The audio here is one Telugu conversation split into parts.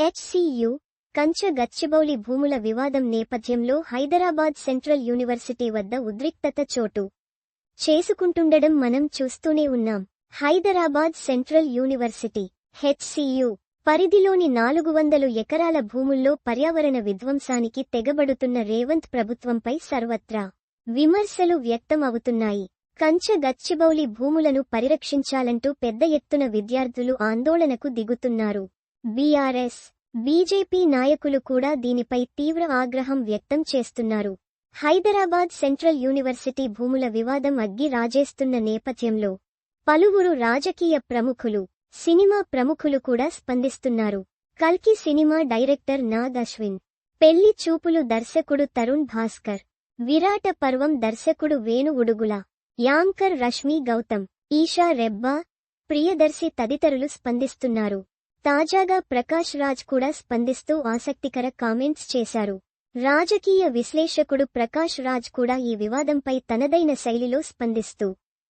హెచ్సియు కంచ గచ్చిబౌలి భూముల వివాదం నేపథ్యంలో హైదరాబాద్ సెంట్రల్ యూనివర్సిటీ వద్ద ఉద్రిక్తత చోటు చేసుకుంటుండడం మనం చూస్తూనే ఉన్నాం. హైదరాబాద్ సెంట్రల్ యూనివర్సిటీ హెచ్సియు పరిధిలోని 400 ఎకరాల భూముల్లో పర్యావరణ విధ్వంసానికి తెగబడుతున్న రేవంత్ ప్రభుత్వంపై సర్వత్రా విమర్శలు వ్యక్తం అవుతున్నాయి. కంచ గచ్చిబౌలి భూములను పరిరక్షించాలంటూ పెద్ద ఎత్తున విద్యార్థులు ఆందోళనకు దిగుతున్నారు. బీఆర్ఎస్, బీజేపీ నాయకులు కూడా దీనిపై తీవ్ర ఆగ్రహం వ్యక్తం చేస్తున్నారు. హైదరాబాద్ సెంట్రల్ యూనివర్సిటీ భూముల వివాదం అగ్గి రాజేస్తున్న నేపథ్యంలో పలువురు రాజకీయ ప్రముఖులు, సినిమా ప్రముఖులు కూడా స్పందిస్తున్నారు. కల్కి సినిమా డైరెక్టర్ నాగ్ అశ్విన్, పెళ్లి చూపులు దర్శకుడు తరుణ్ భాస్కర్, విరాట పర్వం దర్శకుడు వేణు ఉడుగుల, యాంకర్ రష్మీ గౌతమ్, ఈషా రెబ్బా, ప్రియదర్శి తదితరులు స్పందిస్తున్నారు. తాజాగా ప్రకాష్ రాజ్ కూడా స్పందిస్తూ ఆసక్తికర కామెంట్స్ చేశారు. రాజకీయ విశ్లేషకుడు ప్రకాష్ రాజ్ కూడా ఈ వివాదంపై తనదైన శైలిలో స్పందిస్తూ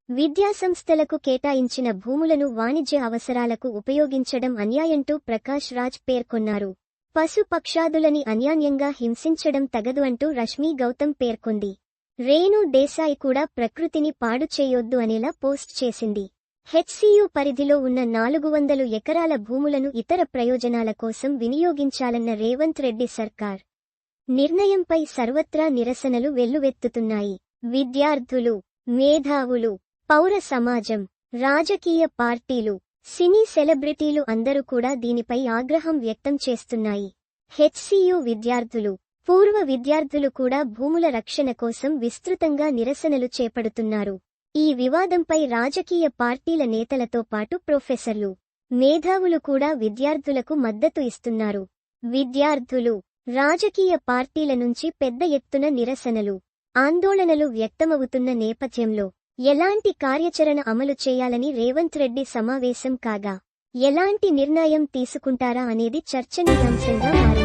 విద్యాసంస్థలకు కేటాయించిన భూములను వాణిజ్య అవసరాలకు ఉపయోగించడం అన్యాయంటూ ప్రకాష్ రాజ్ పేర్కొన్నారు. పశు పక్షాదులని అన్యాయంగా హింసించడం తగదు అంటూ రష్మీ గౌతమ్ పేర్కొంది. రేణు దేశాయ్ కూడా ప్రకృతిని పాడు చేయొద్దు అనేలా పోస్ట్ చేసింది. హెచ్సియు పరిధిలో ఉన్న 400 ఎకరాల భూములను ఇతర ప్రయోజనాల కోసం వినియోగించాలన్న రేవంత్ రెడ్డి సర్కార్ నిర్ణయంపై సర్వత్రా నిరసనలు వెల్లువెత్తుతున్నాయి. విద్యార్థులు, మేధావులు, పౌర సమాజం, రాజకీయ పార్టీలు, సినీ సెలబ్రిటీలు అందరూ కూడా దీనిపై ఆగ్రహం వ్యక్తం చేస్తున్నాయి. హెచ్సియు విద్యార్థులు, పూర్వ విద్యార్థులు కూడా భూముల రక్షణ కోసం విస్తృతంగా నిరసనలు చేపడుతున్నారు. ఈ వివాదంపై రాజకీయ పార్టీల నేతలతో పాటు ప్రొఫెసర్లు, మేధావులు కూడా విద్యార్థులకు మద్దతు ఇస్తున్నారు. విద్యార్థులు, రాజకీయ పార్టీల నుంచి పెద్ద ఎత్తున నిరసనలు, ఆందోళనలు వ్యక్తమవుతున్న నేపథ్యంలో ఎలాంటి కార్యాచరణ అమలు చేయాలని రేవంత్ రెడ్డి సమావేశం కాగా ఎలాంటి నిర్ణయం తీసుకుంటారా అనేది చర్చనీయాంశంగా మారింది.